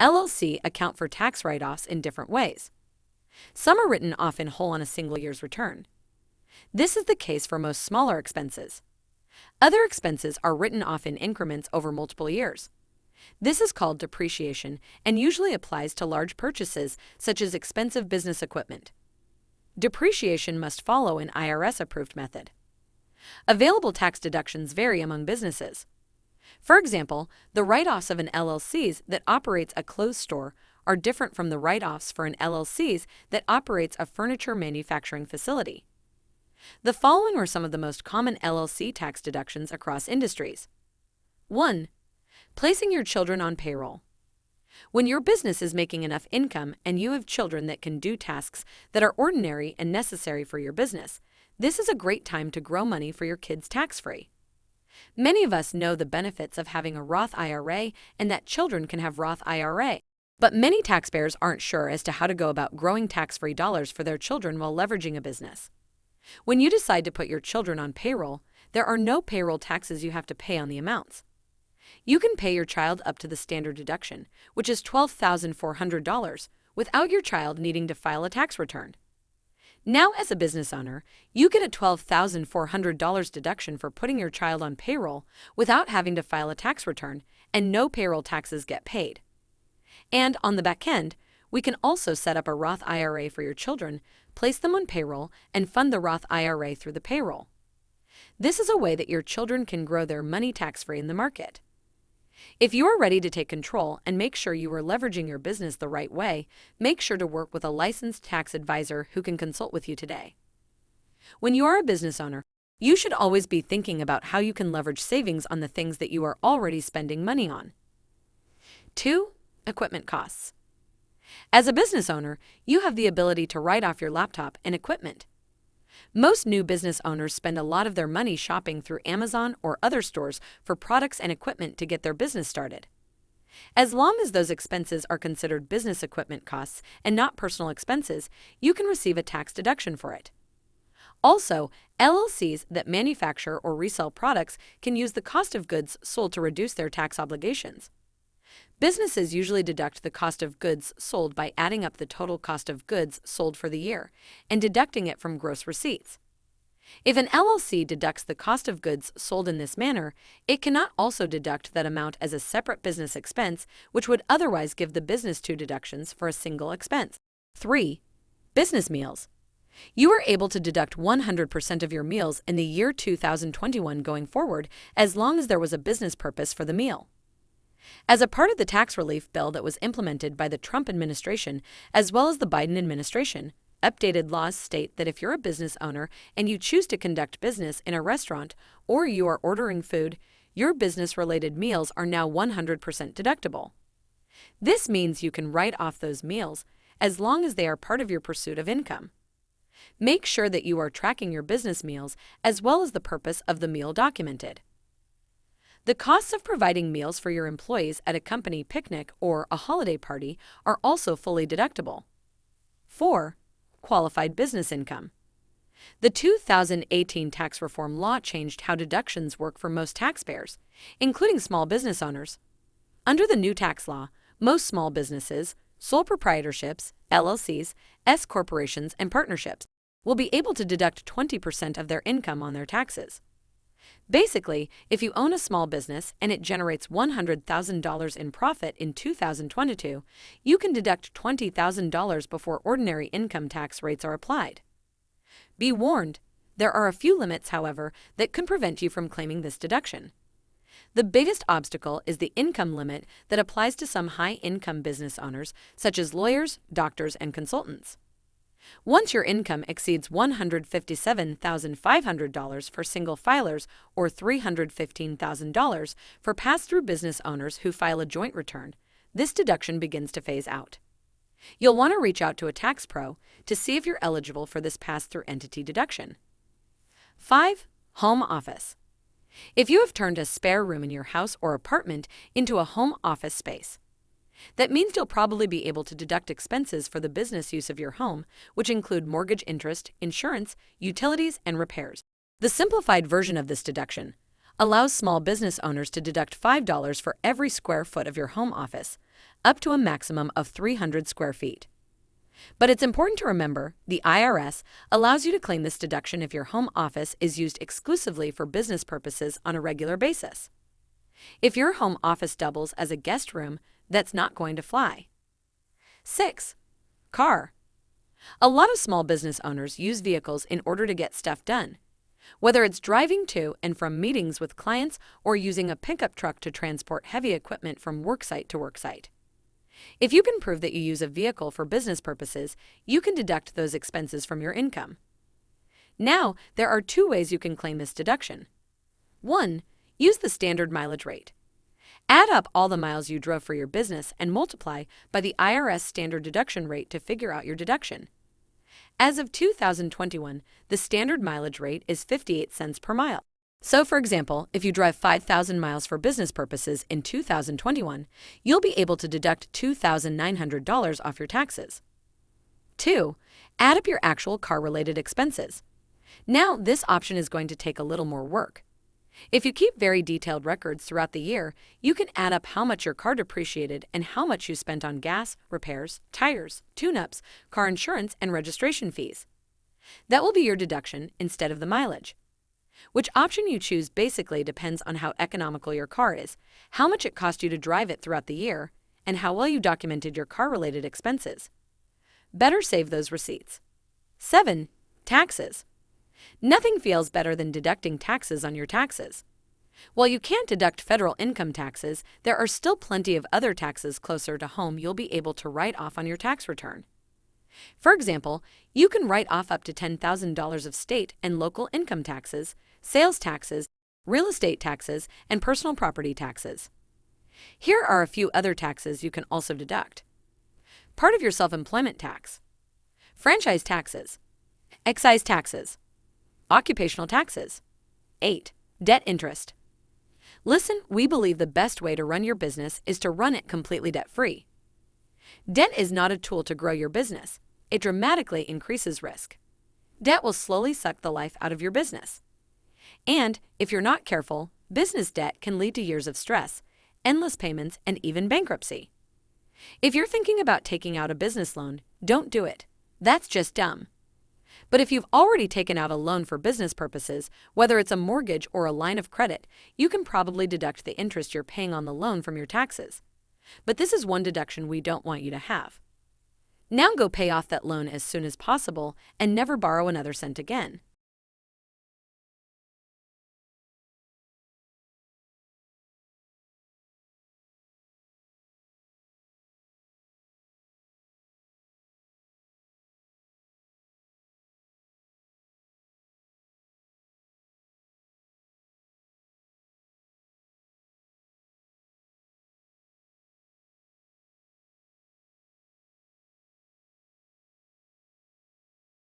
LLC account for tax write-offs in different ways. Some are written off in whole on a single year's return. This is the case for most smaller expenses. Other expenses are written off in increments over multiple years. This is called depreciation and usually applies to large purchases such as expensive business equipment. Depreciation must follow an IRS-approved method. Available tax deductions vary among businesses. For example, the write-offs of an LLC that operates a clothes store are different from the write-offs for an LLC that operates a furniture manufacturing facility. The following are some of the most common LLC tax deductions across industries. 1. Placing your children on payroll. When your business is making enough income and you have children that can do tasks that are ordinary and necessary for your business, this is a great time to grow money for your kids tax-free. Many of us know the benefits of having a Roth IRA and that children can have Roth IRA. But many taxpayers aren't sure as to how to go about growing tax-free dollars for their children while leveraging a business. When you decide to put your children on payroll, there are no payroll taxes you have to pay on the amounts. You can pay your child up to the standard deduction, which is $12,400, without your child needing to file a tax return. Now, as a business owner, you get a $12,400 deduction for putting your child on payroll without having to file a tax return, and no payroll taxes get paid. And on the back end, we can also set up a Roth IRA for your children, place them on payroll, and fund the Roth IRA through the payroll. This is a way that your children can grow their money tax-free in the market. If you are ready to take control and make sure you are leveraging your business the right way, make sure to work with a licensed tax advisor who can consult with you today. When you are a business owner, you should always be thinking about how you can leverage savings on the things that you are already spending money on. 2. Equipment costs. As a business owner, you have the ability to write off your laptop and equipment. Most new business owners spend a lot of their money shopping through Amazon or other stores for products and equipment to get their business started. As long as those expenses are considered business equipment costs and not personal expenses, you can receive a tax deduction for it. Also, LLCs that manufacture or resell products can use the cost of goods sold to reduce their tax obligations. Businesses usually deduct the cost of goods sold by adding up the total cost of goods sold for the year and deducting it from gross receipts. If an LLC deducts the cost of goods sold in this manner, it cannot also deduct that amount as a separate business expense, which would otherwise give the business two deductions for a single expense. 3. Business meals. You are able to deduct 100% of your meals in the year 2021 going forward as long as there was a business purpose for the meal. As a part of the tax relief bill that was implemented by the Trump administration as well as the Biden administration, updated laws state that if you're a business owner and you choose to conduct business in a restaurant or you are ordering food, your business-related meals are now 100% deductible. This means you can write off those meals as long as they are part of your pursuit of income. Make sure that you are tracking your business meals as well as the purpose of the meal documented. The costs of providing meals for your employees at a company picnic or a holiday party are also fully deductible. 4. Qualified business income. The 2018 tax reform law changed how deductions work for most taxpayers, including small business owners. Under the new tax law, most small businesses, sole proprietorships, LLCs, S corporations, and partnerships will be able to deduct 20% of their income on their taxes. Basically, if you own a small business and it generates $100,000 in profit in 2022, you can deduct $20,000 before ordinary income tax rates are applied. Be warned, there are a few limits, however, that could prevent you from claiming this deduction. The biggest obstacle is the income limit that applies to some high-income business owners, such as lawyers, doctors, and consultants. Once your income exceeds $157,500 for single filers or $315,000 for pass-through business owners who file a joint return, this deduction begins to phase out. You'll want to reach out to a tax pro to see if you're eligible for this pass-through entity deduction. 5. Home office. If you have turned a spare room in your house or apartment into a home office space, that means you'll probably be able to deduct expenses for the business use of your home, which include mortgage interest, insurance, utilities, and repairs. The simplified version of this deduction allows small business owners to deduct $5 for every square foot of your home office, up to a maximum of 300 square feet. But it's important to remember the IRS allows you to claim this deduction if your home office is used exclusively for business purposes on a regular basis. If your home office doubles as a guest room, that's not going to fly. 6. Car. A lot of small business owners use vehicles in order to get stuff done, whether it's driving to and from meetings with clients or using a pickup truck to transport heavy equipment from worksite to worksite. If you can prove that you use a vehicle for business purposes, you can deduct those expenses from your income. Now, there are 2 ways you can claim this deduction. 1. Use the standard mileage rate. Add up all the miles you drove for your business and multiply by the IRS standard deduction rate to figure out your deduction. As of 2021, the standard mileage rate is 58 cents per mile. So, for example, if you drive 5,000 miles for business purposes in 2021, you'll be able to deduct $2,900 off your taxes. 2. Add up your actual car-related expenses. Now, this option is going to take a little more work. If you keep very detailed records throughout the year, you can add up how much your car depreciated and how much you spent on gas, repairs, tires, tune-ups, car insurance, and registration fees. That will be your deduction instead of the mileage. Which option you choose basically depends on how economical your car is, how much it cost you to drive it throughout the year, and how well you documented your car-related expenses. Better save those receipts. 7. Taxes. Nothing feels better than deducting taxes on your taxes. While you can't deduct federal income taxes, there are still plenty of other taxes closer to home you'll be able to write off on your tax return. For example, you can write off up to $10,000 of state and local income taxes, sales taxes, real estate taxes, and personal property taxes. Here are a few other taxes you can also deduct. Part of your self-employment tax, franchise taxes, excise taxes, occupational taxes. 8. Debt interest. Listen, we believe the best way to run your business is to run it completely debt-free. Debt is not a tool to grow your business. It dramatically increases risk. Debt will slowly suck the life out of your business. And, if you're not careful, business debt can lead to years of stress, endless payments, and even bankruptcy. If you're thinking about taking out a business loan, don't do it. That's just dumb. But if you've already taken out a loan for business purposes, whether it's a mortgage or a line of credit, you can probably deduct the interest you're paying on the loan from your taxes. But this is one deduction we don't want you to have. Now go pay off that loan as soon as possible and never borrow another cent again.